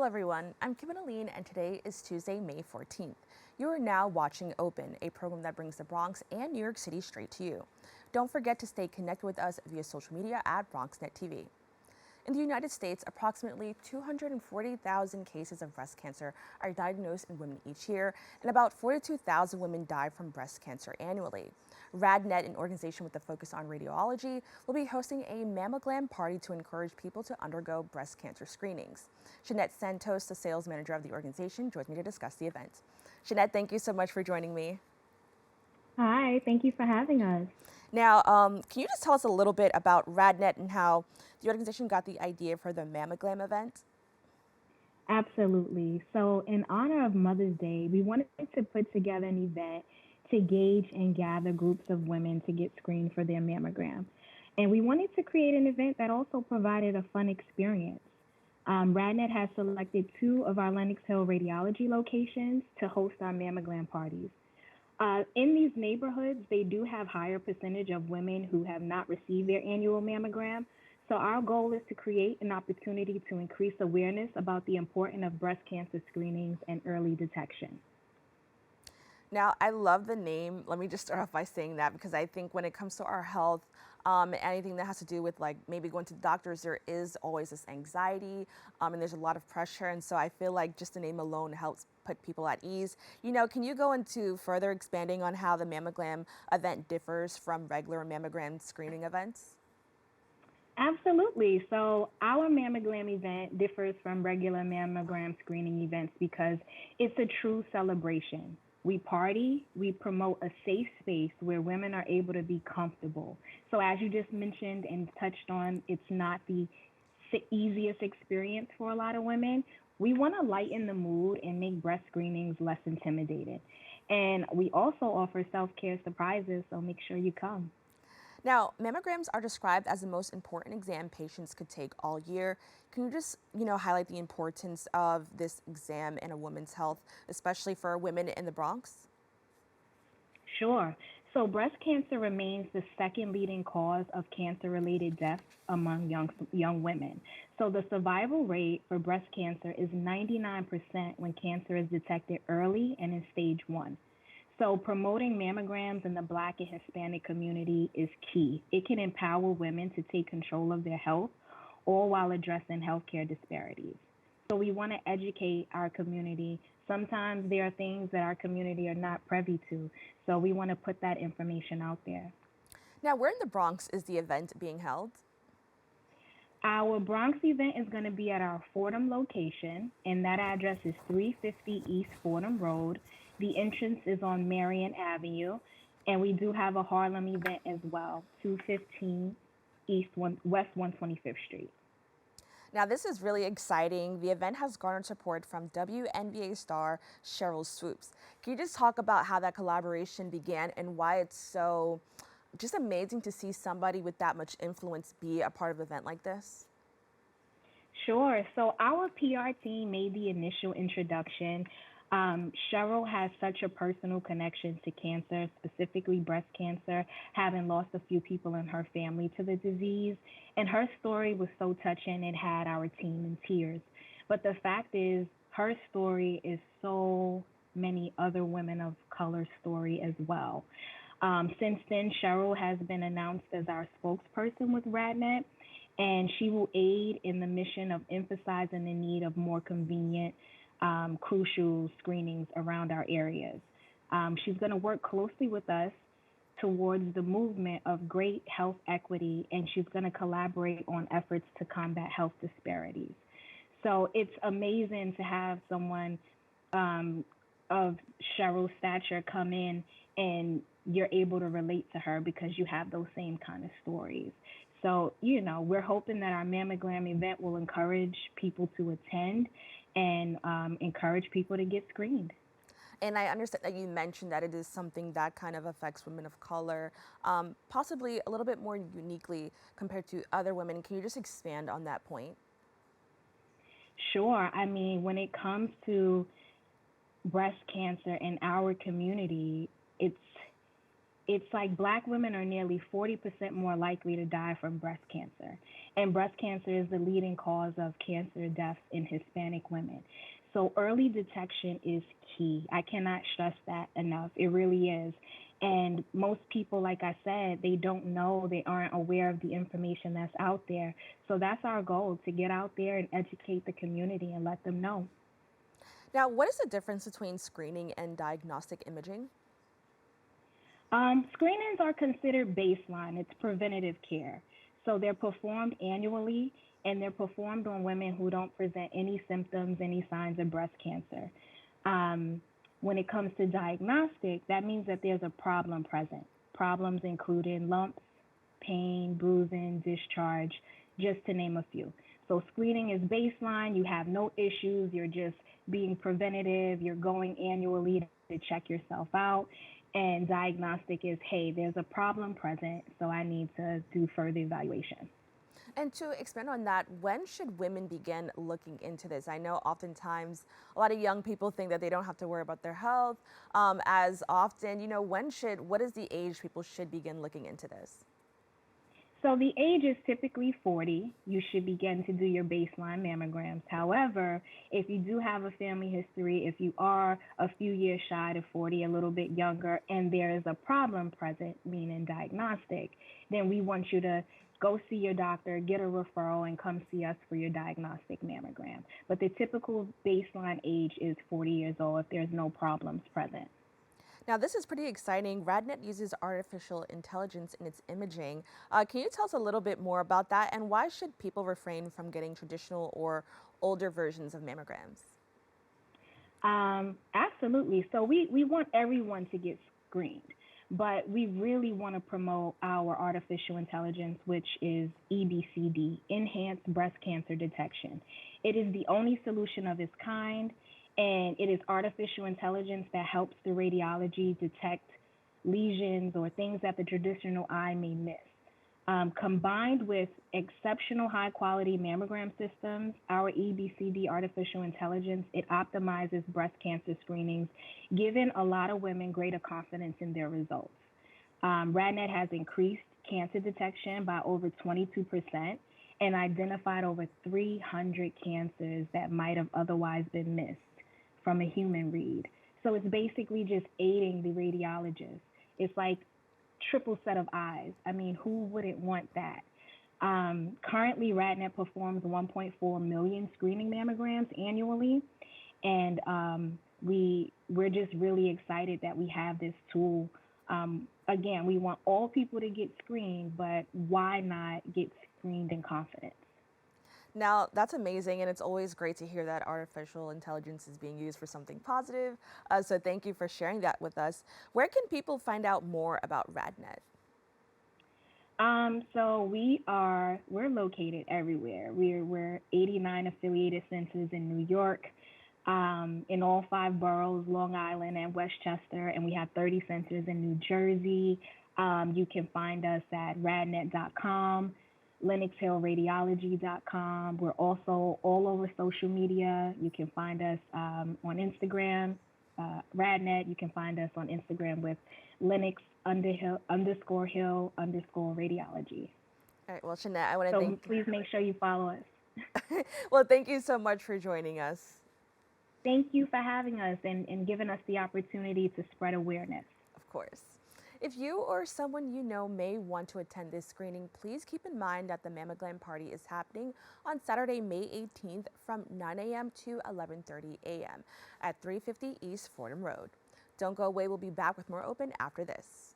Hello everyone, I'm Kim Aline and today is Tuesday, May 14th. You are now watching Open, a program that brings the Bronx and New York City straight to you. Don't forget to stay connected with us via social media at BronxNet TV. In the United States, approximately 240,000 cases of breast cancer are diagnosed in women each year, and about 42,000 women die from breast cancer annually. RadNet, an organization with a focus on radiology, will be hosting a Mammoglam party to encourage people to undergo breast cancer screenings. Jeanette Santos, the sales manager of the organization, joins me to discuss the event. Jeanette, thank you so much for joining me. Hi, thank you for having us. Now, can you just tell us a little bit about RadNet and how the organization got the idea for the Mammoglam event? Absolutely. So, in honor of Mother's Day, we wanted to put together an event to gauge and gather groups of women to get screened for their mammogram. And we wanted to create an event that also provided a fun experience. RadNet has selected two of our Lenox Hill radiology locations to host our mammogram parties. In these neighborhoods, they do have higher percentage of women who have not received their annual mammogram. So our goal is to create an opportunity to increase awareness about the importance of breast cancer screenings and early detection. Now, I love the name. Let me just start off by saying that because I think when it comes to our health, anything that has to do with like maybe going to the doctors, there is always this anxiety and there's a lot of pressure. And so I feel like just the name alone helps put people at ease. Can you go into further expanding on how the mammogram event differs from regular mammogram screening events? Absolutely. So our mammogram event differs from regular mammogram screening events because it's a true celebration. We party, we promote a safe space where women are able to be comfortable. So as you just mentioned and touched on, it's not the easiest experience for a lot of women. We want to lighten the mood and make breast screenings less intimidating. And we also offer self-care surprises, so make sure you come. Now, mammograms are described as the most important exam patients could take all year. Can you just, highlight the importance of this exam in a woman's health, especially for women in the Bronx? Sure. So breast cancer remains the second leading cause of cancer-related deaths among young women. So the survival rate for breast cancer is 99% when cancer is detected early and in stage 1. So promoting mammograms in the Black and Hispanic community is key. It can empower women to take control of their health, all while addressing healthcare disparities. So we want to educate our community. Sometimes there are things that our community are not privy to. So we want to put that information out there. Now, where in the Bronx is the event being held? Our Bronx event is going to be at our Fordham location, and that address is 350 East Fordham Road. The entrance is on Marion Avenue, and we do have a Harlem event as well, 215 West 125th Street. Now, this is really exciting. The event has garnered support from WNBA star Cheryl Swoops. Can you just talk about how that collaboration began and why it's so just amazing to see somebody with that much influence be a part of an event like this? Sure. So our PR team made the initial introduction. Cheryl has such a personal connection to cancer, specifically breast cancer, having lost a few people in her family to the disease. And her story was so touching, it had our team in tears. But the fact is, her story is so many other women of color story as well. Since then, Cheryl has been announced as our spokesperson with RadNet, and she will aid in the mission of emphasizing the need of more convenient, crucial screenings around our areas. She's going to work closely with us towards the movement of great health equity, and she's going to collaborate on efforts to combat health disparities. So it's amazing to have someone um, of Cheryl's stature come in and you're able to relate to her because you have those same kind of stories. So, we're hoping that our mammogram event will encourage people to attend and encourage people to get screened. And I understand that you mentioned that it is something that kind of affects women of color, possibly a little bit more uniquely compared to other women. Can you just expand on that point? Sure. I mean, when it comes to breast cancer in our community, it's it's like black women are nearly 40% more likely to die from breast cancer. And breast cancer is the leading cause of cancer deaths in Hispanic women. So early detection is key. I cannot stress that enough. It really is. And most people, like I said, they don't know, they aren't aware of the information that's out there. So that's our goal, to get out there and educate the community and let them know. Now, what is the difference between screening and diagnostic imaging? Screenings are considered baseline. It's preventative care. So they're performed annually and they're performed on women who don't present any symptoms, any signs of breast cancer. Um, when it comes to diagnostic, that means that there's a problem present. Problems including lumps, pain, bruising, discharge, just to name a few. So screening is baseline. You have no issues. You're just being preventative. You're going annually to check yourself out. And diagnostic is, hey, there's a problem present, so I need to do further evaluation. And to expand on that, when should women begin looking into this? I know oftentimes a lot of young people think that they don't have to worry about their health as often. What is the age people should begin looking into this? So the age is typically 40. You should begin to do your baseline mammograms. However, if you do have a family history, if you are a few years shy of 40, a little bit younger, and there is a problem present, meaning diagnostic, then we want you to go see your doctor, get a referral, and come see us for your diagnostic mammogram. But the typical baseline age is 40 years old if there's no problems present. Now, this is pretty exciting. RadNet uses artificial intelligence in its imaging. Can you tell us a little bit more about that, and why should people refrain from getting traditional or older versions of mammograms? Absolutely. So we want everyone to get screened, but we really want to promote our artificial intelligence, which is EBCD, Enhanced Breast Cancer Detection. It is the only solution of its kind, and it is artificial intelligence that helps the radiology detect lesions or things that the traditional eye may miss. Combined with exceptional high quality mammogram systems, our EBCD artificial intelligence, it optimizes breast cancer screenings, giving a lot of women greater confidence in their results. RadNet has increased cancer detection by over 22% and identified over 300 cancers that might have otherwise been missed from a human read. So it's basically just aiding the radiologist. It's like triple set of eyes. I mean, who wouldn't want that? Currently, RadNet performs 1.4 million screening mammograms annually, and we're just really excited that we have this tool. Again, we want all people to get screened, but why not get screened in confidence? Now, that's amazing, and it's always great to hear that artificial intelligence is being used for something positive. So thank you for sharing that with us. Where can people find out more about RadNet? So we're located everywhere. We're 89 affiliated centers in New York, in all five boroughs, Long Island and Westchester, and we have 30 centers in New Jersey. You can find us at radnet.com, linuxhillradiology.com. We're also all over social media. You can find us on Instagram, Radnet. You can find us on Instagram with Linux underscore hill underscore radiology. All right, well, Shanette, I want to So please make sure you follow us. well, thank you so much for joining us. Thank you for having us and giving us the opportunity to spread awareness. Of course. If you or someone you know may want to attend this screening, please keep in mind that the Mammogram Party is happening on Saturday, May 18th from 9 a.m. to 11:30 a.m. at 350 East Fordham Road. Don't go away. We'll be back with more Open after this.